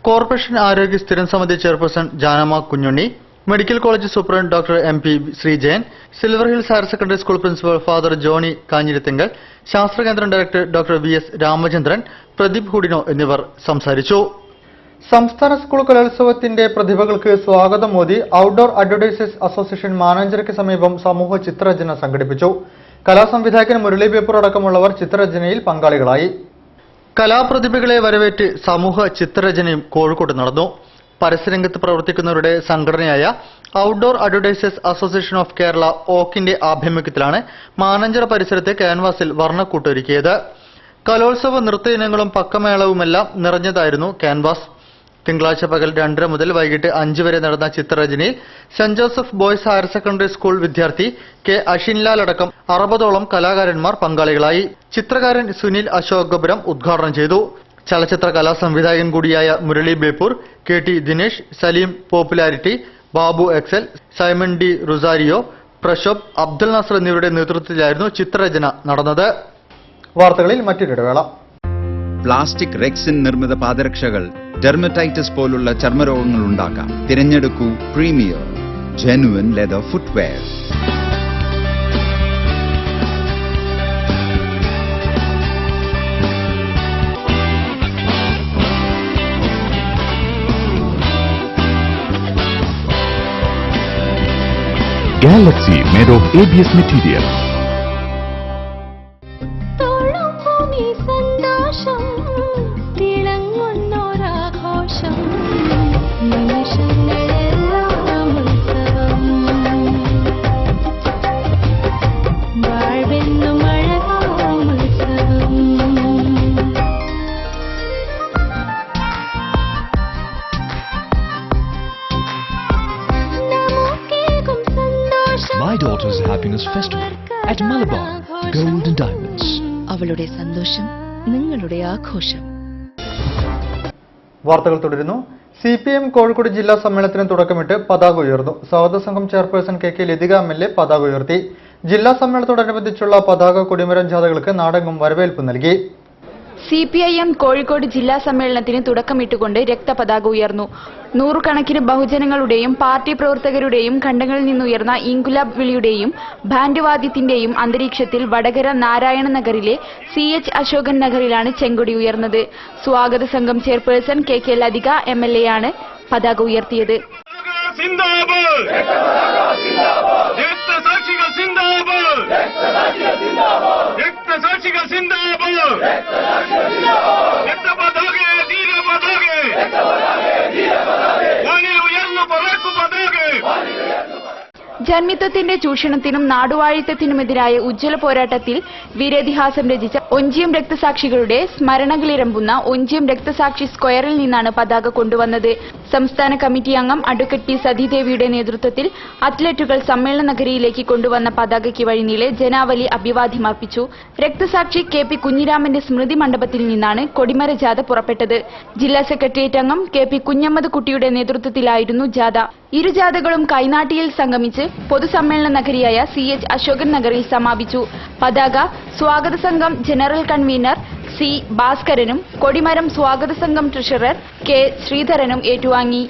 [SPEAKER 3] കോർപ്പറേഷൻ ആരോഗ്യ സ്ഥിരം സമിതി chairperson Janamma Kunhunni, medical college superintendent doctor MP Sreejayan, silver hills higher secondary school principal father Johnny Kanjirathinkal, ശാസ്ത്രകേന്ദ്രം director doctor VS Ramachandran, Pradeep Hudino എന്നിവർ സംസാരിച്ചു. സംസ്ഥാന സ്കൂൾ കലോത്സവത്തിന്റെ പ്രതിഭകൾക്ക് സ്വാഗതം മോദി ഔട്ട്ഡോർ അഡ്വർടൈസേഴ്സ് അസോസിയേഷൻ മാനാഞ്ചേരിക്ക് സമീപം സമൂഹ ചിത്രരചന സംഘടിപ്പിച്ചു. കലാസംവിധായകൻ മുരളി ബേപ്പൂർ അടക്കമുള്ളവർ ചിത്രരചനയിൽ പങ്കാളികളായി. കലാപ്രതിഭകളെ വരവേറ്റ് സമൂഹ ചിത്രരചനയും കോഴിക്കോട് നടന്നു. പരസ്യരംഗത്ത് പ്രവർത്തിക്കുന്നവരുടെ സംഘടനയായ outdoor advertisers association of Kerala ഓക്കിന്റെ ആഭിമുഖ്യത്തിലാണ് മാനഞ്ചിറ പരിസരത്തെ ക്യാൻവാസിൽ വർണ്ണക്കൂട്ടൊരുക്കിയത്. കലോത്സവ നൃത്ത ഇനങ്ങളും പക്കമേളവുമെല്ലാം നിറഞ്ഞതായിരുന്നു ക്യാൻവാസ്. തിങ്കളാഴ്ച പകൽ 2:30 മുതൽ വൈകിട്ട് 5 വരെ നടന്ന ചിത്രരചനയിൽ saint Joseph boys higher secondary school വിദ്യാർത്ഥി K അഷിൻലാൽ അടക്കം 60ഓളം കലാകാരന്മാർ പങ്കാളികളായി. ചിത്രകാരൻ സുനിൽ അശോകപുരം ഉദ്ഘാടനം ചെയ്തു. ചലച്ചിത്ര കലാ സംവിധായകൻ കൂടിയായ Murali Beypore, KT Dinesh, Saleem popularity, Babu Excel, Simon D Rozario, Prashobh, Abdul Nasser എന്നിവരുടെ നേതൃത്വത്തിലായിരുന്നു ചിത്രരചന നടന്നത്. വാർത്തകളിൽ മറ്റൊരിടവേള.
[SPEAKER 11] പ്ലാസ്റ്റിക് റെക്സിൻ നിർമ്മിത പാദരക്ഷകൾ ഡെർമറ്റൈറ്റിസ് പോലുള്ള ചർമ്മരോഗങ്ങൾ ഉണ്ടാക്കാം. തിരഞ്ഞെടുക്കൂ premier genuine leather footwear.
[SPEAKER 13] Galaxy made of ABS material. My daughter's happiness festival at Malabar Gold and Diamonds.
[SPEAKER 14] അവളുടെ സന്തോഷം നിങ്ങളുടെ ആഘോഷം.
[SPEAKER 3] വാർത്തകൾ തുടരുന്നു. CPM കോഴിക്കോട് ജില്ലാ സമ്മേളനത്തിന് തുടക്കമിട്ട് പതാക ഉയർന്നു. സ്വാഗത സംഘം ചെയർപേഴ്സൺ KK ലതിക MLA പതാക ഉയർത്തി. ജില്ലാ സമ്മേളനത്തോടനുബന്ധിച്ചുള്ള പതാക കൊടിമരം ജാഥകൾക്ക് നാടെങ്ങും വരവേൽപ്പ് നൽകി.
[SPEAKER 4] CPIM കോഴിക്കോട് ജില്ലാ സമ്മേളനത്തിന് തുടക്കമിട്ടുകൊണ്ട് രക്തപതാക ഉയർന്നു. നൂറുകണക്കിന് ബഹുജനങ്ങളുടെയും പാർട്ടി പ്രവർത്തകരുടെയും ഖണ്ഡങ്ങളിൽ നിന്നുയർന്ന ഇൻകുലാബ് വിളിയുടെയും ബാൻഡ് വാദ്യത്തിന്റെയും അന്തരീക്ഷത്തിൽ വടകര നാരായണ നഗറിലെ CH അശോകൻ നഗറിലാണ് ചെങ്കൊടി ഉയർന്നത്. സ്വാഗത സംഘം ചെയർപേഴ്സൺ KK ലതിക MLA ആണ് പതാക ഉയർത്തിയത്. ജന്മിത്വത്തിന്റെ ചൂഷണത്തിനും നാടുവാഴിത്തത്തിനുമെതിരായ ഉജ്ജ്വല പോരാട്ടത്തിൽ വീരേതിഹാസം രചിച്ച ഒഞ്ചിയം രക്തസാക്ഷികളുടെ സ്മരണകളിരമ്പുന്ന ഒഞ്ചിയം രക്തസാക്ഷി സ്ക്വയറിൽ നിന്നാണ് പതാക കൊണ്ടുവന്നത്. സംസ്ഥാന കമ്മിറ്റി അംഗം അഡ്വക്കേറ്റ് P സതീദേവിയുടെ നേതൃത്വത്തിൽ അത്ലറ്റുകൾ സമ്മേളന നഗരിയിലേക്ക് കൊണ്ടുവന്ന പതാകയ്ക്ക് വഴിനീളെ ജനാവലി അഭിവാദ്യമർപ്പിച്ചു. രക്തസാക്ഷി KP കുഞ്ഞിരാമന്റെ സ്മൃതി മണ്ഡപത്തിൽ നിന്നാണ് കൊടിമര ജാഥ പുറപ്പെട്ടത്. ജില്ലാ സെക്രട്ടേറിയറ്റ് അംഗം KP കുഞ്ഞമ്മദ് കുട്ടിയുടെ നേതൃത്വത്തിലായിരുന്നു ജാഥ. ഇരു ജാഥകളും കൈനാട്ടിയിൽ സംഗമിച്ച് പൊതുസമ്മേളന നഗരിയായ CH അശോകൻ നഗറിൽ സമാപിച്ചു. പതാക സ്വാഗത സംഘം ജനറൽ കൺവീനർ C ഭാസ്കരനും കൊടിമരം സ്വാഗത സംഘം ട്രഷറർ K ശ്രീധരനും ഏറ്റുവാങ്ങി.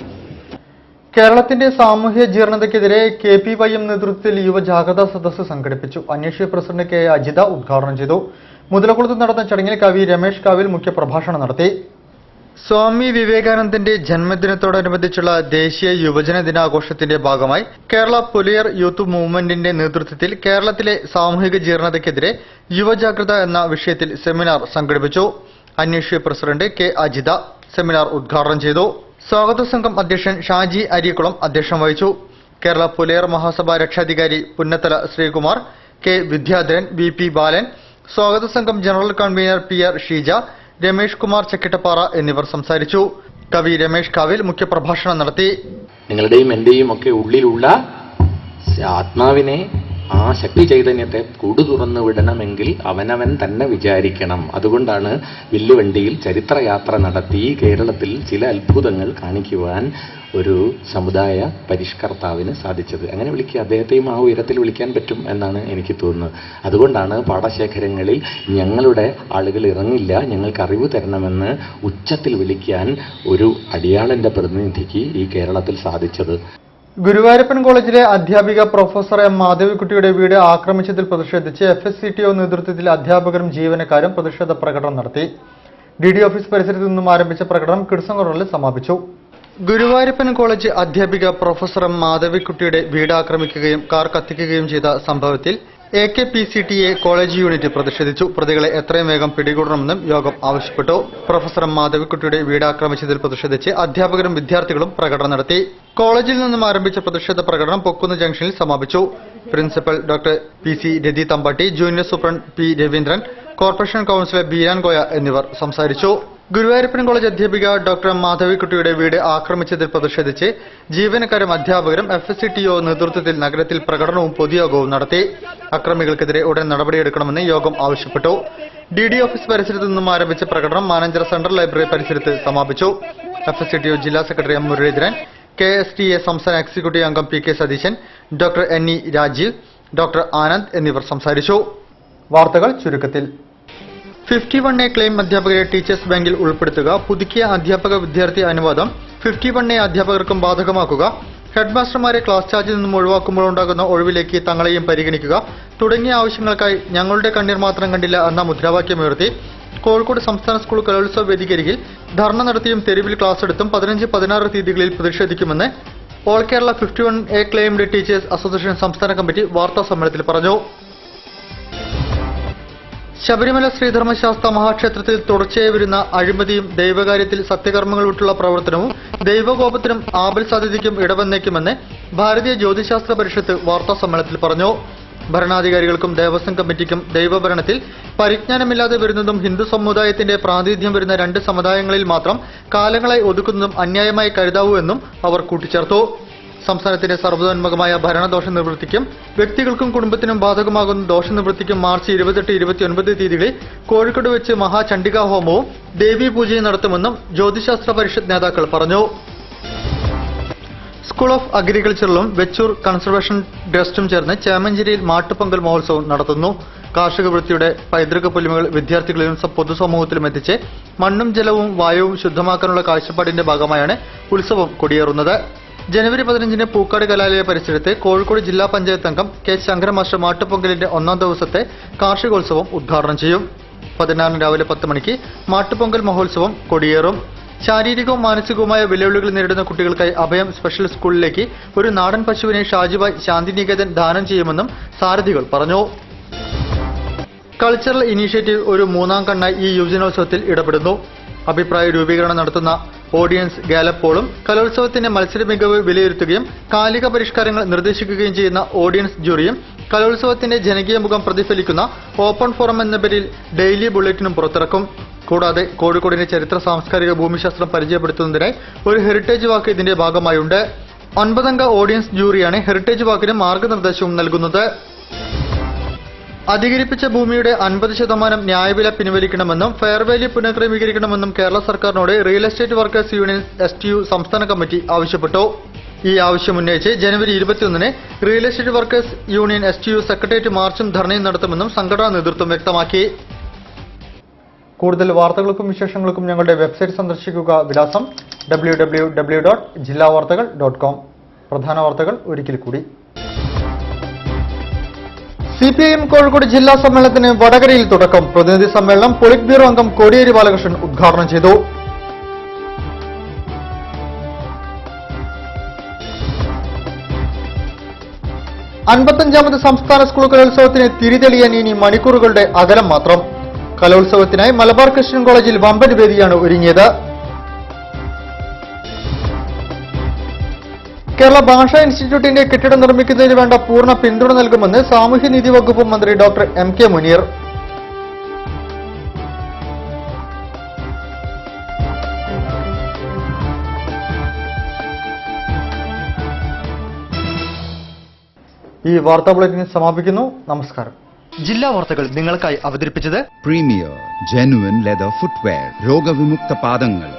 [SPEAKER 3] കേരളത്തിന്റെ സാമൂഹ്യ ജീർണതയ്ക്കെതിരെ KPYM നേതൃത്വത്തിൽ യുവജാഗ്രതാ സദസ്സ് സംഘടിപ്പിച്ചു. അന്വേഷണ പ്രസിഡന്റ് K അജിത ഉദ്ഘാടനം ചെയ്തു. മുതലക്കുളത്ത് നടന്ന ചടങ്ങിൽ കവി രമേശ് കാവിൽ മുഖ്യപ്രഭാഷണം നടത്തി. സ്വാമി വിവേകാനന്ദന്റെ ജന്മദിനത്തോടനുബന്ധിച്ചുള്ള ദേശീയ യുവജന ദിനാഘോഷത്തിന്റെ ഭാഗമായി കേരള പുലിയർ യൂത്ത് മൂവ്മെന്റിന്റെ നേതൃത്വത്തിൽ കേരളത്തിലെ സാമൂഹിക ജീർണതയ്ക്കെതിരെ യുവജാഗ്രത എന്ന വിഷയത്തിൽ സെമിനാർ സംഘടിപ്പിച്ചു. അന്വേഷണ പ്രസിഡന്റ് K അജിത സെമിനാർ ഉദ്ഘാടനം ചെയ്തു. സ്വാഗത സംഘം അധ്യക്ഷൻ ഷാജി അരീക്കുളം അധ്യക്ഷം വഹിച്ചു. കേരള പുലിയർ മഹാസഭ രക്ഷാധികാരി പുന്നത്തല ശ്രീകുമാർ, K വിദ്യാധരൻ, VP ബാലൻ, സ്വാഗത സംഘം general convener PR Sheeja, Ramesh Kumar Chakkittappara എന്നിവർ സംസാരിച്ചു. കവി രമേശ് കാവിൽ മുഖ്യപ്രഭാഷണം നടത്തി.
[SPEAKER 15] നിങ്ങളുടെയും എന്റെയും ഒക്കെ ഉള്ളിലുള്ള ആത്മാവിനെ, ആ ശക്തി ചൈതന്യത്തെ കൂടു തുറന്നു വിടണമെങ്കിൽ അവനവൻ തന്നെ വിചാരിക്കണം. അതുകൊണ്ടാണ് വില്ലുവണ്ടിയിൽ ചരിത്രയാത്ര നടത്തി കേരളത്തിൽ ചില അത്ഭുതങ്ങൾ കാണിക്കുവാൻ ഒരു സമുദായ പരിഷ്കർത്താവിന് സാധിച്ചത്. അങ്ങനെ വിളിക്കുക, അദ്ദേഹത്തെയും ആ ഉയരത്തിൽ വിളിക്കാൻ പറ്റും എന്നാണ് എനിക്ക് തോന്നുന്നത്. അതുകൊണ്ടാണ് പാടശേഖരങ്ങളിൽ ഞങ്ങളുടെ ആളുകൾ ഇറങ്ങില്ല, ഞങ്ങൾക്ക് അറിവ് തരണമെന്ന് ഉച്ചത്തിൽ വിളിക്കാൻ ഒരു അടിയാളന്റെ പ്രതിനിധിക്ക് ഈ കേരളത്തിൽ സാധിച്ചത്.
[SPEAKER 3] ഗുരുവായൂരപ്പൻ കോളേജിലെ അധ്യാപിക പ്രൊഫസർ M മാധവിക്കുട്ടിയുടെ വീട് ആക്രമിച്ചതിൽ പ്രതിഷേധിച്ച് FSCTO നേതൃത്വത്തിൽ അധ്യാപകരും ജീവനക്കാരും പ്രതിഷേധ പ്രകടനം നടത്തി. DD ഓഫീസ് പരിസരത്തു നിന്നും ആരംഭിച്ച പ്രകടനം കിഡ്സങ്കോറിൽ സമാപിച്ചു. ഗുരുവായൂരപ്പൻ കോളേജ് അധ്യാപിക പ്രൊഫസർ M മാധവിക്കുട്ടിയുടെ വീട് ആക്രമിക്കുകയും കാർ കത്തിക്കുകയും ചെയ്ത സംഭവത്തിൽ AKPCTA കോളേജ് യൂണിറ്റ് പ്രതിഷേധിച്ചു. പ്രതികളെ എത്രയും വേഗം പിടികൂടണമെന്നും യോഗം ആവശ്യപ്പെട്ടു. പ്രൊഫസർ M മാധവിക്കുട്ടിയുടെ വീട് ആക്രമിച്ചതിൽ പ്രതിഷേധിച്ച് അധ്യാപകരും വിദ്യാർത്ഥികളും പ്രകടനം നടത്തി. കോളേജിൽ നിന്നും ആരംഭിച്ച പ്രതിഷേധ പ്രകടനം പൊക്കുന്ന് ജംഗ്ഷനിൽ സമാപിച്ചു. Principal doctor PC Rathi Thampatty, junior superintendent P Raveendran, corporation councillor Beeran Koya എന്നിവർ സംസാരിച്ചു. ഗുരുവായൂരപ്പൻ കോളേജ് അധ്യാപിക ഡോക്ടർ M മാധവിക്കുട്ടിയുടെ വീട് ആക്രമിച്ചതിൽ പ്രതിഷേധിച്ച് ജീവനക്കാരും അധ്യാപകരും FSCTO നേതൃത്വത്തിൽ നഗരത്തിൽ പ്രകടനവും പൊതുയോഗവും നടത്തി. അക്രമികൾക്കെതിരെ ഉടൻ നടപടിയെടുക്കണമെന്ന് യോഗം ആവശ്യപ്പെട്ടു. DD ഓഫീസ് പരിസരത്ത് നിന്നും ആരംഭിച്ച പ്രകടനം മാനഞ്ചിറ സെൻട്രൽ ലൈബ്രറി പരിസരത്ത് സമാപിച്ചു. FSCTU ജില്ലാ സെക്രട്ടറി M. മുരളീധരൻ, KSTA സംസ്ഥാന എക്സിക്യൂട്ടീവ് അംഗം PK Satheesan, doctor NE Rajeev, doctor Anand എന്നിവർ സംസാരിച്ചു. വാർത്തകൾ ചുരുക്കത്തിൽ. 51A ക്ലെയിം അധ്യാപകരെ ടീച്ചേഴ്സ് ബാങ്കിൽ ഉൾപ്പെടുത്തുക, പുതുക്കിയ അധ്യാപക വിദ്യാർത്ഥി അനുവാദം 51A അധ്യാപകർക്കും ബാധകമാക്കുക, ഹെഡ്മാസ്റ്റർമാരെ ക്ലാസ് ചാർജിൽ നിന്നും ഒഴിവാക്കുമ്പോൾ ഉണ്ടാകുന്ന ഒഴിവിലേക്ക് തങ്ങളെയും പരിഗണിക്കുക തുടങ്ങിയ ആവശ്യങ്ങൾക്കായി ഞങ്ങളുടെ കണ്ണീർ മാത്രം കണ്ടില്ല എന്ന മുദ്രാവാക്യമുയർത്തി കോഴിക്കോട് സംസ്ഥാന സ്കൂൾ കലോത്സവ വേദിക്കരികിൽ ധർണ നടത്തിയും തെരുവിൽ ക്ലാസ് എടുത്തും 15-16 തീയതികളിൽ പ്രതിഷേധിക്കുമെന്ന് all Kerala 51A claimed teachers association സംസ്ഥാന കമ്മിറ്റി വാർത്താ സമ്മേളനത്തിൽ പറഞ്ഞു. ശബരിമല ശ്രീധർമ്മശാസ്ത്ര മഹാക്ഷേത്രത്തിൽ തുടർച്ചയായി വരുന്ന അഴിമതിയും ദൈവകാര്യത്തിൽ സത്യകർമ്മങ്ങൾ വിട്ടുള്ള പ്രവർത്തനവും ദൈവകോപത്തിനും ആപൽ സാധ്യതയ്ക്കും ഇടവന്നേക്കുമെന്ന് ഭാരതീയ ജ്യോതിശാസ്ത്ര പരിഷത്ത് വാർത്താ സമ്മേളനത്തിൽ പറഞ്ഞു. ഭരണാധികാരികൾക്കും ദേവസ്വം കമ്മിറ്റിക്കും ദൈവഭരണത്തിൽ പരിജ്ഞാനമില്ലാതെ വരുന്നതും ഹിന്ദു സമുദായത്തിന്റെ പ്രാതിനിധ്യം വരുന്ന 2 സമുദായങ്ങളിൽ മാത്രം കാലങ്ങളായി ഒതുക്കുന്നതും അന്യായമായി കരുതാവൂ എന്നും അവർ കൂട്ടിച്ചേർത്തു. സംസ്ഥാനത്തിന്റെ സർവ്വതോന്മുഖമായ ഭരണദോഷ നിവൃത്തിക്കും വ്യക്തികൾക്കും കുടുംബത്തിനും ബാധകമാകുന്ന ദോഷനിവൃത്തിക്കും മാർച്ച് 28-29 തീയതികളിൽ കോഴിക്കോട് വെച്ച് മഹാചണ്ഡികാ ഹോമവും ദേവീ പൂജയും നടത്തുമെന്നും ജ്യോതിശാസ്ത്ര പരിഷത്ത് നേതാക്കൾ പറഞ്ഞു. സ്കൂൾ ഓഫ് അഗ്രികൾച്ചറിലും വെച്ചൂർ കൺസർവേഷൻ ട്രസ്റ്റും ചേർന്ന് ചേമഞ്ചേരിയിൽ മാട്ടുപൊങ്കൽ മഹോത്സവം നടത്തുന്നു. കാർഷിക വൃത്തിയുടെ പൈതൃക പൊലിമകൾ വിദ്യാർത്ഥികളിലും പൊതുസമൂഹത്തിലും എത്തിച്ച് മണ്ണും ജലവും വായുവും ശുദ്ധമാക്കാനുള്ള കാഴ്ചപ്പാടിന്റെ ഭാഗമായാണ് ഉത്സവം കൊടിയേറുന്നത്. ജനുവരി 15-ന് പൂക്കാട് കലാലയ പരിസരത്ത് കോഴിക്കോട് ജില്ലാ പഞ്ചായത്ത് അംഗം K. ശങ്കര മാസ്റ്റർ മാട്ടുപൊങ്കലിന്റെ 1ാം ദിവസത്തെ കാർഷികോത്സവം ഉദ്ഘാടനം ചെയ്യും. 16-ന് രാവിലെ 10 മണിക്ക് മാട്ടുപൊങ്കൽ മഹോത്സവം കൊടിയേറും. ശാരീരികവും മാനസികവുമായ വെല്ലുവിളികൾ നേരിടുന്ന കുട്ടികൾക്കായി അഭയം സ്പെഷ്യൽ സ്കൂളിലേക്ക് ഒരു നാടൻ പശുവിനെ ഷാജിബായ് ശാന്തിനികേതൻ ദാനം ചെയ്യുമെന്നും സാരഥികൾ പറഞ്ഞു. കൾച്ചറൽ ഇനീഷ്യേറ്റീവ് ഒരു 3ാം കണ്ണായി ഈ യുവജനോത്സവത്തിൽ ഇടപെടുന്നു. അഭിപ്രായ രൂപീകരണം നടത്തുന്ന ഓഡിയൻസ് ഗാലപ്പ് പോളും കലോത്സവത്തിന്റെ മത്സര മികവ് വിലയിരുത്തുകയും കാലിക പരിഷ്കാരങ്ങൾ നിർദ്ദേശിക്കുകയും ചെയ്യുന്ന ഓഡിയൻസ് ജൂറിയും കലോത്സവത്തിന്റെ ജനകീയ മുഖം പ്രതിഫലിക്കുന്ന ഓപ്പൺ ഫോറം എന്ന പേരിൽ ഡെയിലി ബുള്ളറ്റിനും പുറത്തിറക്കും. കൂടാതെ കോഴിക്കോടിന്റെ ചരിത്ര സാംസ്കാരിക ഭൂമിശാസ്ത്രം പരിചയപ്പെടുത്തുന്നതിനായി ഒരു ഹെറിറ്റേജ് വാക്ക് ഇതിന്റെ ഭാഗമായുണ്ട്. 9-അംഗ ഓഡിയൻസ് ജൂറിയാണ് ഹെറിറ്റേജ് വാക്കിന് മാർഗനിർദ്ദേശവും നൽകുന്നത്. അധികരിപ്പിച്ച ഭൂമിയുടെ 50% ന്യായവില പിൻവലിക്കണമെന്നും ഫെയർ വാല്യൂ പുനഃക്രമീകരിക്കണമെന്നും കേരള സർക്കാരിനോട് real estate workers union STU സംസ്ഥാന കമ്മിറ്റി ആവശ്യപ്പെട്ടു. ഈ ആവശ്യം ഉന്നയിച്ച് ജനുവരി 21-ന് real estate workers union STU secretariat മാർച്ചും ധർണയും നടത്തുമെന്നും സംഘടനാ നേതൃത്വം വ്യക്തമാക്കി. കൂടുതൽ വാർത്തകൾക്കും വിശേഷങ്ങൾക്കും ഞങ്ങളുടെ വെബ്സൈറ്റ് സന്ദർശിക്കുക. വിലാസം www.jillavartagal.com. പ്രധാന വാർത്തകൾ ഒരിക്കൽ കൂടി. CPIM കോഴിക്കോട് ജില്ലാ സമ്മേളനത്തിന് വടകരയിൽ തുടക്കം. പ്രതിനിധി സമ്മേളനം പോളിറ്റ് ബ്യൂറോ അംഗം കോടിയേരി ബാലകൃഷ്ണൻ ഉദ്ഘാടനം ചെയ്തു. അൻപത്തഞ്ചാമത് സംസ്ഥാന സ്കൂൾ കലോത്സവത്തിന് തിരിതെളിയാൻ ഇനി മണിക്കൂറുകളുടെ അകലം മാത്രം. കലോത്സവത്തിനായി മലബാർ ക്രിസ്ത്യൻ കോളേജിൽ വമ്പൻ വേദിയാണ് ഒരുങ്ങിയത്. കേരള ഭാഷാ ഇൻസ്റ്റിറ്റ്യൂട്ടിന്റെ കെട്ടിടം നിർമ്മിക്കുന്നതിന് വേണ്ട പൂർണ്ണ പിന്തുണ നൽകുമെന്ന് സാമൂഹ്യനീതി വകുപ്പ് മന്ത്രി ഡോക്ടർ M.K. മുനീർ. ഈ വാർത്താ ബുള്ളറ്റിൻ സമാപിക്കുന്നു. നമസ്കാരം.
[SPEAKER 1] ജില്ലാ വാർത്തകൾ നിങ്ങൾക്കായി അവതരിപ്പിച്ചത്
[SPEAKER 11] പ്രീമിയർ ജെനുവിൻ ലെതർ ഫുട്വെയർ, രോഗവിമുക്ത പാദങ്ങൾ.